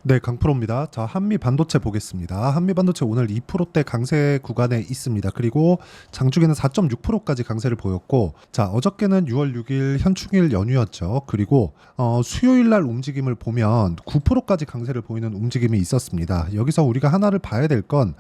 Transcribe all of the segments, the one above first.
네, 강프로입니다. 자, 한미 반도체 보겠습니다. 한미 반도체 오늘 2%대 강세 구간에 있습니다. 그리고 장중에는 4.6%까지 강세를 보였고, 자, 어저께는 6월 6일 현충일 연휴였죠. 그리고 수요일 날 움직임을 보면 9%까지 강세를 보이는 움직임이 있었습니다. 여기서 우리가 하나를 봐야 될 건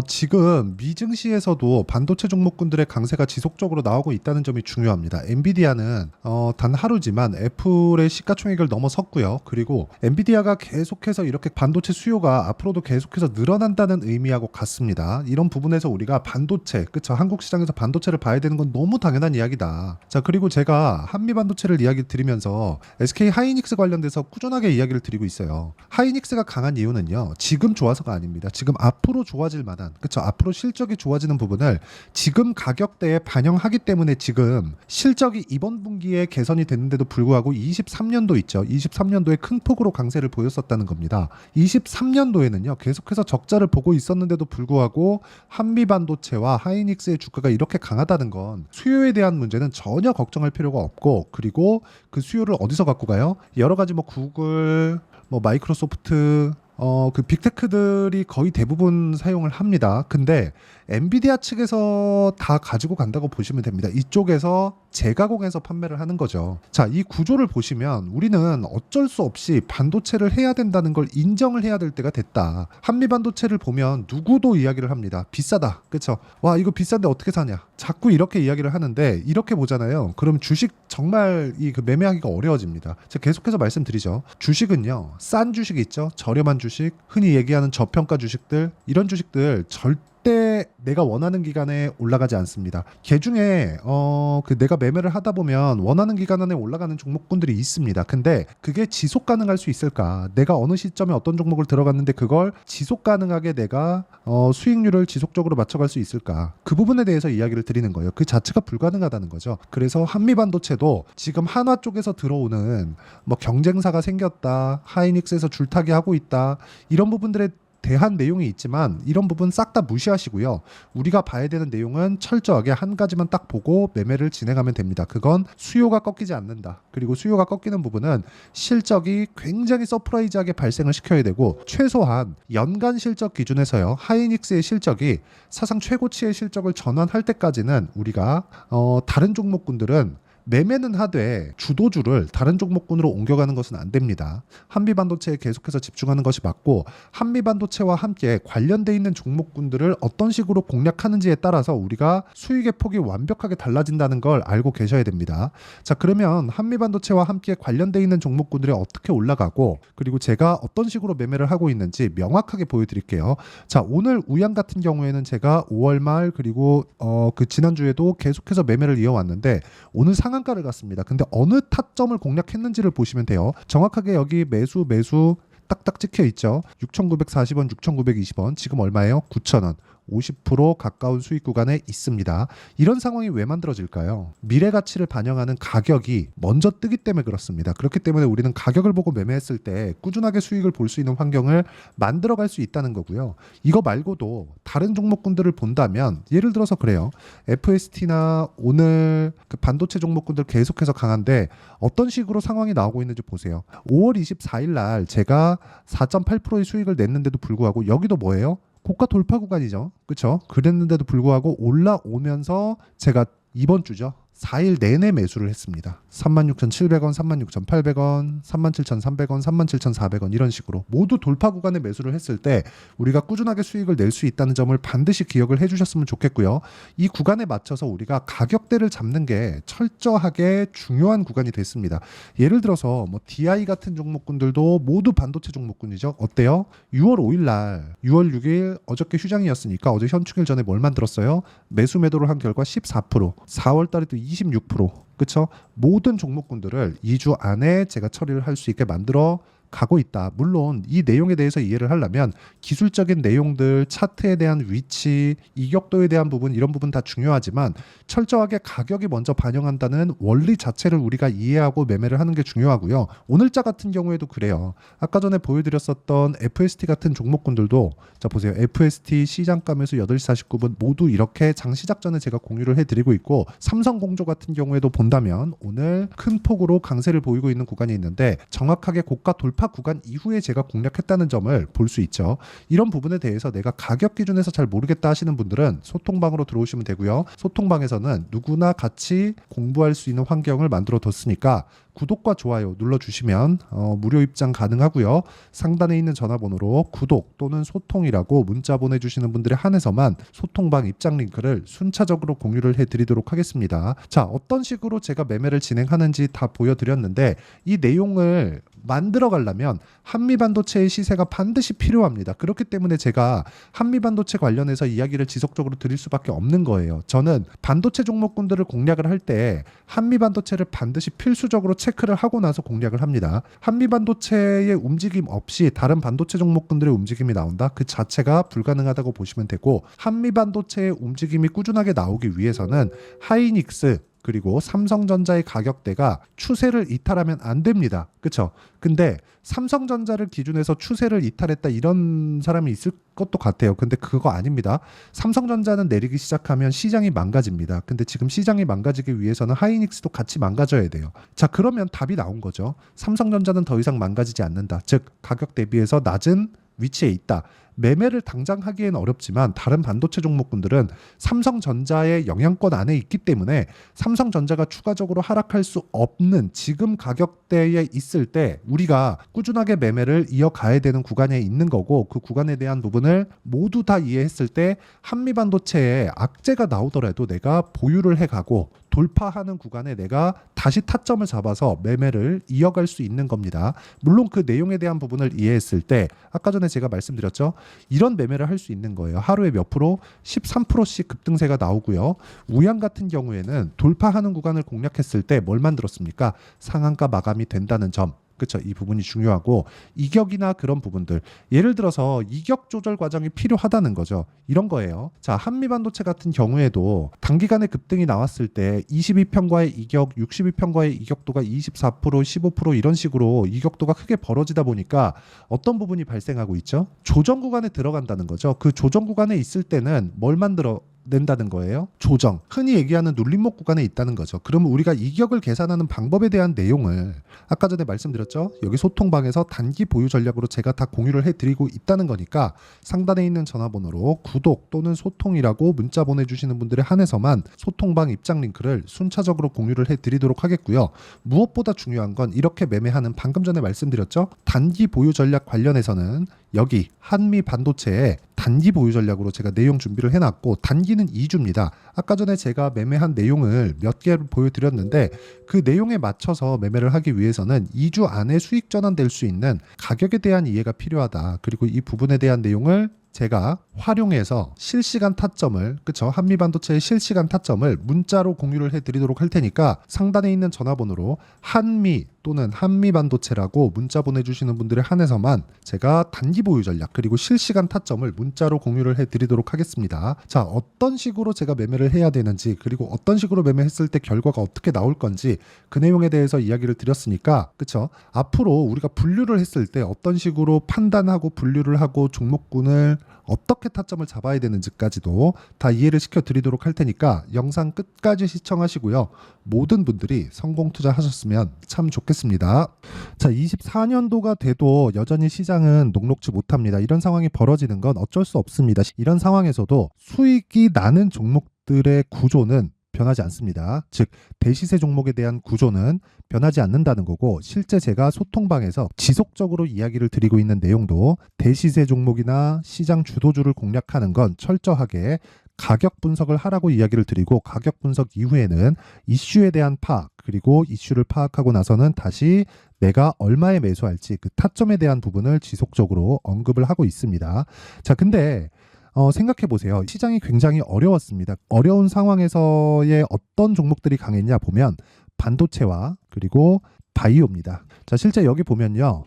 지금 미증시에서도 반도체 종목군들의 강세가 지속적으로 나오고 있다는 점이 중요합니다. 엔비디아는 단 하루지만 애플의 시가총액을 넘어섰고요. 그리고 엔비디아가 계속해서 이렇게 반도체 수요가 앞으로도 계속해서 늘어난다는 의미하고 같습니다. 이런 부분에서 우리가 반도체, 그쵸? 한국 시장에서 반도체를 봐야 되는 건 너무 당연한 이야기다. 자, 그리고 제가 한미 반도체를 이야기 드리면서 SK 하이닉스 관련돼서 꾸준하게 이야기를 드리고 있어요. 하이닉스가 강한 이유는요, 지금 좋아서가 아닙니다. 지금 앞으로 좋아질 만한, 그쵸? 앞으로 실적이 좋아지는 부분을 지금 가격대에 반영하기 때문에 지금 실적이 이번 분기에 개선이 됐는데도 불구하고 23년도 있죠. 23년도에 큰 폭으로 강세를 보였었다는 겁니다. 23년도에는요, 계속해서 적자를 보고 있었는데도 불구하고 한미 반도체와 하이닉스의 주가가 이렇게 강하다는 건 수요에 대한 문제는 전혀 걱정할 필요가 없고, 그리고 그 수요를 어디서 갖고 가요? 여러 가지 뭐 구글, 뭐 마이크로소프트, 그 빅테크들이 거의 대부분 사용을 합니다. 근데 엔비디아 측에서 다 가지고 간다고 보시면 됩니다. 이쪽에서 재가공해서 판매를 하는 거죠. 자, 이 구조를 보시면 우리는 어쩔 수 없이 반도체를 해야 된다는 걸 인정을 해야 될 때가 됐다. 한미 반도체를 보면 누구도 이야기를 합니다. 비싸다. 그쵸? 와, 이거 비싼데 어떻게 사냐? 자꾸 이렇게 이야기를 하는데, 이렇게 보잖아요. 그럼 주식 정말 그 매매하기가 어려워집니다. 제가 계속해서 말씀드리죠. 주식은요, 싼 주식이 있죠. 저렴한 주식, 흔히 얘기하는 저평가 주식들, 이런 주식들 절대 내가 원하는 기간에 올라가지 않습니다. 개중에 그 내가 매매를 하다 보면 원하는 기간 안에 올라가는 종목군들이 있습니다. 근데 그게 지속 가능할 수 있을까? 내가 어느 시점에 어떤 종목을 들어갔는데 그걸 지속 가능하게 내가 수익률을 지속적으로 맞춰갈 수 있을까? 그 부분에 대해서 이야기를 드리는 거예요. 그 자체가 불가능하다는 거죠. 그래서 한미 반도체도 지금 한화 쪽에서 들어오는 뭐 경쟁사가 생겼다, 하이닉스에서 줄타기 하고 있다, 이런 부분들에 대한 내용이 있지만 이런 부분 싹 다 무시하시고요. 우리가 봐야 되는 내용은 철저하게 한 가지만 딱 보고 매매를 진행하면 됩니다. 그건 수요가 꺾이지 않는다. 그리고 수요가 꺾이는 부분은 실적이 굉장히 서프라이즈하게 발생을 시켜야 되고, 최소한 연간 실적 기준에서요, 하이닉스의 실적이 사상 최고치의 실적을 전환할 때까지는 우리가 다른 종목군들은 매매는 하되 주도주를 다른 종목군으로 옮겨가는 것은 안 됩니다. 한미 반도체에 계속해서 집중하는 것이 맞고, 한미 반도체와 함께 관련돼 있는 종목군들을 어떤 식으로 공략하는지에 따라서 우리가 수익의 폭이 완벽하게 달라진다는 걸 알고 계셔야 됩니다. 자, 그러면 한미 반도체와 함께 관련돼 있는 종목군들이 어떻게 올라가고, 그리고 제가 어떤 식으로 매매를 하고 있는지 명확하게 보여드릴게요. 자, 오늘 우양 같은 경우에는 제가 5월 말 그리고 그 지난주에도 계속해서 매매를 이어왔는데 오늘 상한가를 갔습니다. 근데 어느 타점을 공략했는지를 보시면 돼요. 정확하게 여기 매수 딱딱 찍혀 있죠. 6,940원, 6,920원. 지금 얼마예요? 9,000원. 50% 가까운 수익 구간에 있습니다. 이런 상황이 왜 만들어질까요? 미래 가치를 반영하는 가격이 먼저 뜨기 때문에 그렇습니다. 그렇기 때문에 우리는 가격을 보고 매매했을 때 꾸준하게 수익을 볼 수 있는 환경을 만들어갈 수 있다는 거고요. 이거 말고도 다른 종목군들을 본다면, 예를 들어서 그래요. FST나 오늘 그 반도체 종목군들 계속해서 강한데 어떤 식으로 상황이 나오고 있는지 보세요. 5월 24일 날 제가 4.8%의 수익을 냈는데도 불구하고 여기도 뭐예요? 고가 돌파 구간이죠. 그렇죠? 그랬는데도 불구하고 올라오면서 제가 이번 주죠, 4일 내내 매수를 했습니다. 36,700원, 36,800원, 37,300원, 37,400원 이런 식으로 모두 돌파 구간에 매수를 했을 때 우리가 꾸준하게 수익을 낼 수 있다는 점을 반드시 기억을 해주셨으면 좋겠고요. 이 구간에 맞춰서 우리가 가격대를 잡는 게 철저하게 중요한 구간이 됐습니다. 예를 들어서 뭐 DI 같은 종목군들도 모두 반도체 종목군이죠. 어때요? 6월 5일 날, 6월 6일 어저께 휴장이었으니까 어제 현충일 전에 뭘 만들었어요? 매수 매도를 한 결과 14%, 4월 달에 또 26%, 그쵸? 모든 종목군들을 2주 안에 제가 처리를 할 수 있게 만들어 가고 있다. 물론 이 내용에 대해서 이해를 하려면 기술적인 내용들, 차트에 대한 위치, 이격도에 대한 부분, 이런 부분 다 중요하지만 철저하게 가격이 먼저 반영한다는 원리 자체를 우리가 이해하고 매매를 하는 게 중요하고요. 오늘자 같은 경우에도 그래요. 아까 전에 보여드렸었던 FST 같은 종목군들도, 자 보세요. FST 시장가 매수 8시 49분 모두 이렇게 장 시작 전에 제가 공유를 해드리고 있고, 삼성공조 같은 경우에도 본다면 오늘 큰 폭으로 강세를 보이고 있는 구간이 있는데 정확하게 고가 돌파 돌파 구간 이후에 제가 공략했다는 점을 볼 수 있죠. 이런 부분에 대해서 내가 가격 기준에서 잘 모르겠다 하시는 분들은 소통방으로 들어오시면 되고요. 소통방에서는 누구나 같이 공부할 수 있는 환경을 만들어 뒀으니까 구독과 좋아요 눌러주시면 무료 입장 가능하고요. 상단에 있는 전화번호로 구독 또는 소통이라고 문자 보내주시는 분들에 한해서만 소통방 입장 링크를 순차적으로 공유를 해드리도록 하겠습니다. 자, 어떤 식으로 제가 매매를 진행하는지 다 보여드렸는데 이 내용을 만들어 가려면 한미반도체의 시세가 반드시 필요합니다. 그렇기 때문에 제가 한미반도체 관련해서 이야기를 지속적으로 드릴 수밖에 없는 거예요. 저는 반도체 종목군들을 공략을 할 때 한미반도체를 반드시 필수적으로 체크를 하고 나서 공략을 합니다. 한미반도체의 움직임 없이 다른 반도체 종목군들의 움직임이 나온다? 그 자체가 불가능하다고 보시면 되고, 한미반도체의 움직임이 꾸준하게 나오기 위해서는 하이닉스 그리고 삼성전자의 가격대가 추세를 이탈하면 안 됩니다. 그렇죠? 근데 삼성전자를 기준해서 추세를 이탈했다 이런 사람이 있을 것도 같아요. 근데 그거 아닙니다. 삼성전자는 내리기 시작하면 시장이 망가집니다. 근데 지금 시장이 망가지기 위해서는 하이닉스도 같이 망가져야 돼요. 자, 그러면 답이 나온 거죠. 삼성전자는 더 이상 망가지지 않는다. 즉 가격 대비해서 낮은 위치에 있다. 매매를 당장 하기엔 어렵지만 다른 반도체 종목군들은 삼성전자의 영향권 안에 있기 때문에 삼성전자가 추가적으로 하락할 수 없는 지금 가격대에 있을 때 우리가 꾸준하게 매매를 이어가야 되는 구간에 있는 거고, 그 구간에 대한 부분을 모두 다 이해했을 때 한미반도체에 악재가 나오더라도 내가 보유를 해가고 돌파하는 구간에 내가 다시 타점을 잡아서 매매를 이어갈 수 있는 겁니다. 물론 그 내용에 대한 부분을 이해했을 때 아까 전에 제가 말씀드렸죠. 이런 매매를 할 수 있는 거예요. 하루에 몇 프로? 13%씩 급등세가 나오고요. 우양 같은 경우에는 돌파하는 구간을 공략했을 때 뭘 만들었습니까? 상한가 마감이 된다는 점. 그렇죠. 이 부분이 중요하고, 이격이나 그런 부분들, 예를 들어서 이격 조절 과정이 필요하다는 거죠. 이런 거예요. 자, 한미반도체 같은 경우에도 단기간에 급등이 나왔을 때 22평과의 이격, 62평과의 이격도가 24%, 15% 이런 식으로 이격도가 크게 벌어지다 보니까 어떤 부분이 발생하고 있죠? 조정 구간에 들어간다는 거죠. 그 조정 구간에 있을 때는 뭘 만들어 낸다는 거예요. 조정, 흔히 얘기하는 눌림목 구간에 있다는 거죠. 그러면 우리가 이격을 계산하는 방법에 대한 내용을 아까 전에 말씀드렸죠. 여기 소통방에서 단기 보유 전략으로 제가 다 공유를 해드리고 있다는 거니까 상단에 있는 전화번호로 구독 또는 소통이라고 문자 보내주시는 분들에 한해서만 소통방 입장 링크를 순차적으로 공유를 해드리도록 하겠고요. 무엇보다 중요한 건 이렇게 매매하는, 방금 전에 말씀드렸죠. 단기 보유 전략 관련해서는 여기 한미 반도체에 단기 보유 전략으로 제가 내용 준비를 해놨고, 단기는 2주입니다. 아까 전에 제가 매매한 내용을 몇 개를 보여드렸는데 그 내용에 맞춰서 매매를 하기 위해서는 2주 안에 수익 전환될 수 있는 가격에 대한 이해가 필요하다. 그리고 이 부분에 대한 내용을 제가 활용해서 실시간 타점을, 그쵸, 한미반도체의 실시간 타점을 문자로 공유를 해드리도록 할 테니까 상단에 있는 전화번호로 한미 또는 한미반도체라고 문자 보내주시는 분들에 한해서만 제가 단기 보유 전략 그리고 실시간 타점을 문자로 공유를 해드리도록 하겠습니다. 자, 어떤 식으로 제가 매매를 해야 되는지, 그리고 어떤 식으로 매매했을 때 결과가 어떻게 나올 건지 그 내용에 대해서 이야기를 드렸으니까, 그쵸, 앞으로 우리가 분류를 했을 때 어떤 식으로 판단하고 분류를 하고 종목군을 어떻게 타점을 잡아야 되는지까지도 다 이해를 시켜드리도록 할 테니까 영상 끝까지 시청하시고요. 모든 분들이 성공 투자하셨으면 참 좋겠습니다. 자, 24년도가 돼도 여전히 시장은 녹록지 못합니다. 이런 상황이 벌어지는 건 어쩔 수 없습니다. 이런 상황에서도 수익이 나는 종목들의 구조는 변하지 않습니다. 즉 대시세 종목에 대한 구조는 변하지 않는다는 거고, 실제 제가 소통방에서 지속적으로 이야기를 드리고 있는 내용도 대시세 종목이나 시장 주도주를 공략하는 건 철저하게 가격 분석을 하라고 이야기를 드리고, 가격 분석 이후에는 이슈에 대한 파악, 그리고 이슈를 파악하고 나서는 다시 내가 얼마에 매수할지 그 타점에 대한 부분을 지속적으로 언급을 하고 있습니다. 자, 근데 생각해 보세요. 시장이 굉장히 어려웠습니다. 어려운 상황에서의 어떤 종목들이 강했냐 보면 반도체와 그리고 바이오입니다. 자, 실제 여기 보면요.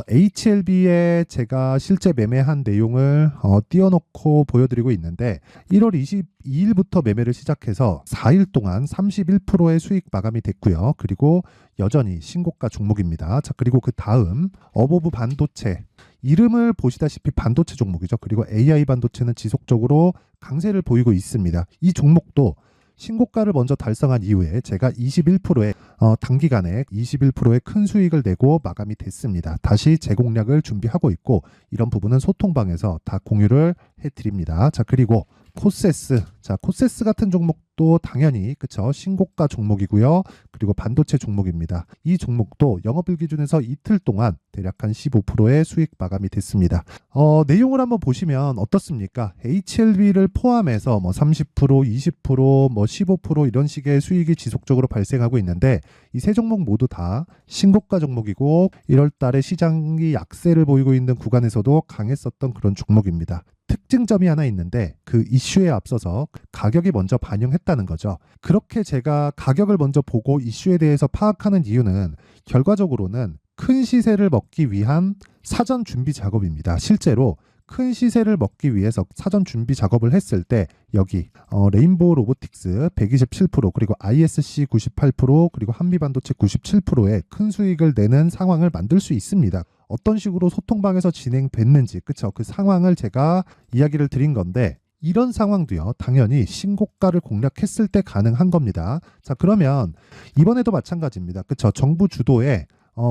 HLB에 제가 실제 매매한 내용을 띄워놓고 보여드리고 있는데 1월 22일부터 매매를 시작해서 4일 동안 31%의 수익 마감이 됐고요. 그리고 여전히 신고가 종목입니다. 자, 그리고 그 다음 어보브 반도체, 이름을 보시다시피 반도체 종목이죠. 그리고 AI 반도체는 지속적으로 강세를 보이고 있습니다. 이 종목도 신고가를 먼저 달성한 이후에 제가 21%의 단기간에 21%의 큰 수익을 내고 마감이 됐습니다. 다시 재공략을 준비하고 있고 이런 부분은 소통방에서 다 공유를 해드립니다. 자, 그리고 코세스. 자, 코세스 같은 종목도 당연히 그쵸, 신고가 종목이고요. 그리고 반도체 종목입니다. 이 종목도 영업일 기준에서 이틀 동안 대략 한 15%의 수익 마감이 됐습니다. 내용을 한번 보시면 어떻습니까? HLB를 포함해서 뭐 30%, 20%, 뭐 15% 이런 식의 수익이 지속적으로 발생하고 있는데 이 세 종목 모두 다 신고가 종목이고 1월 달에 시장이 약세를 보이고 있는 구간에서도 강했었던 그런 종목입니다. 특징점이 하나 있는데 그 이슈에 앞서서 가격이 먼저 반영했다는 거죠. 그렇게 제가 가격을 먼저 보고 이슈에 대해서 파악하는 이유는 결과적으로는 큰 시세를 먹기 위한 사전 준비 작업입니다. 실제로 큰 시세를 먹기 위해서 사전 준비 작업을 했을 때 여기 레인보우 로보틱스 127% 그리고 ISC 98% 그리고 한미반도체 97%의 큰 수익을 내는 상황을 만들 수 있습니다. 어떤 식으로 소통방에서 진행됐는지 그쵸, 그 상황을 제가 이야기를 드린 건데 이런 상황도요 당연히 신고가를 공략했을 때 가능한 겁니다. 자, 그러면 이번에도 마찬가지입니다. 그쵸, 정부 주도의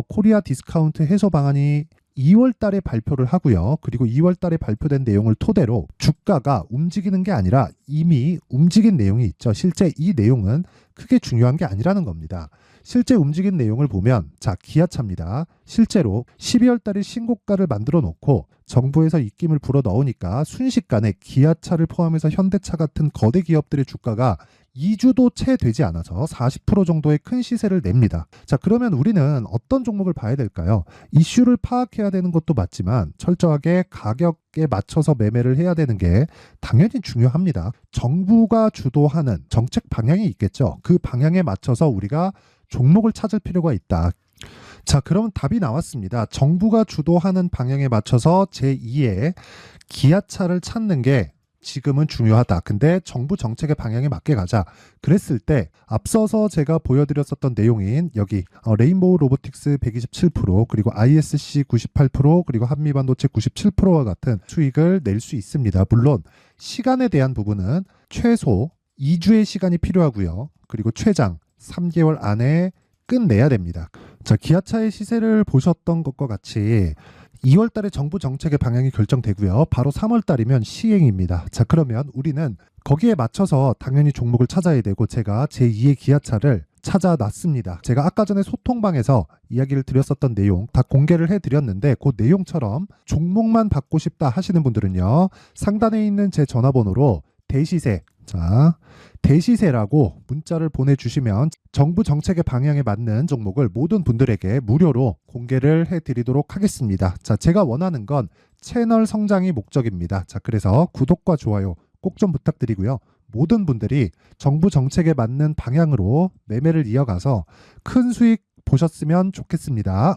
코리아 디스카운트 해소 방안이 2월 달에 발표를 하고요. 그리고 2월 달에 발표된 내용을 토대로 주가가 움직이는 게 아니라 이미 움직인 내용이 있죠. 실제 이 내용은 크게 중요한 게 아니라는 겁니다. 실제 움직인 내용을 보면 자, 기아차입니다. 실제로 12월 달에 신고가를 만들어 놓고 정부에서 입김을 불어 넣으니까 순식간에 기아차를 포함해서 현대차 같은 거대 기업들의 주가가 2주도 채 되지 않아서 40% 정도의 큰 시세를 냅니다. 자, 그러면 우리는 어떤 종목을 봐야 될까요? 이슈를 파악해야 되는 것도 맞지만 철저하게 가격에 맞춰서 매매를 해야 되는 게 당연히 중요합니다. 정부가 주도하는 정책 방향이 있겠죠. 그 방향에 맞춰서 우리가 종목을 찾을 필요가 있다. 자, 그럼 답이 나왔습니다. 정부가 주도하는 방향에 맞춰서 제2의 기아차를 찾는 게 지금은 중요하다. 근데 정부 정책의 방향에 맞게 가자. 그랬을 때 앞서서 제가 보여드렸었던 내용인 여기 레인보우 로보틱스 127% 그리고 ISC 98% 그리고 한미반도체 97%와 같은 수익을 낼 수 있습니다. 물론 시간에 대한 부분은 최소 2주의 시간이 필요하고요. 그리고 최장 3개월 안에 끝내야 됩니다. 자, 기아차의 시세를 보셨던 것과 같이 2월 달에 정부 정책의 방향이 결정되고요. 바로 3월 달이면 시행입니다. 자, 그러면 우리는 거기에 맞춰서 당연히 종목을 찾아야 되고 제가 제2의 기아차를 찾아놨습니다. 제가 아까 전에 소통방에서 이야기를 드렸었던 내용 다 공개를 해드렸는데 그 내용처럼 종목만 받고 싶다 하시는 분들은요. 상단에 있는 제 전화번호로 대시세, 자, 대시세라고 문자를 보내주시면 정부 정책의 방향에 맞는 종목을 모든 분들에게 무료로 공개를 해드리도록 하겠습니다. 자, 제가 원하는 건 채널 성장이 목적입니다. 자, 그래서 구독과 좋아요 꼭 좀 부탁드리고요. 모든 분들이 정부 정책에 맞는 방향으로 매매를 이어가서 큰 수익 보셨으면 좋겠습니다.